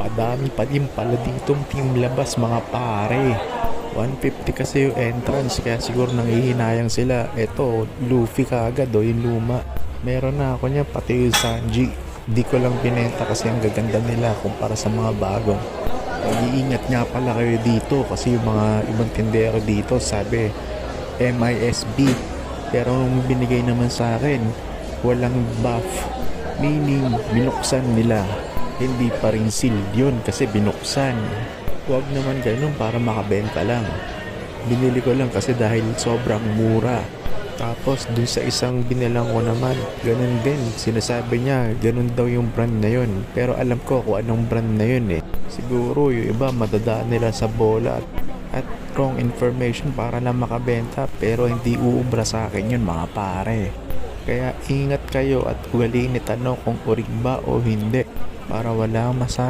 Madami pa din pala ditong team labas mga pare. 150 kasi yung entrance kaya siguro nanghihinayang sila. Eto, Luffy kaagad o yung luma. Meron na ako niya pati yung Sanji. Di ko lang binenta kasi ang gaganda nila kumpara sa mga bagong. Mag-iingat nga pala kayo dito kasi yung mga ibang tindero dito sabi MISB. Pero nung binigay naman sa akin, walang buff. Meaning, binuksan nila. Hindi pa rin sealed yun kasi binuksan. Huwag naman ganun para makabenta lang. Binili ko lang kasi dahil sobrang mura. Tapos dun sa isang binilang ko naman, ganun din. Sinasabi niya, ganun daw yung brand na yun. Pero alam ko kung anong brand na yun eh. Siguro yung iba madadaan nila sa bola at wrong information para lang makabenta. Pero hindi uubra sa akin yun mga pare. Kaya ingat kayo at ugaliin itanong kung orig ba o hindi para wala masama.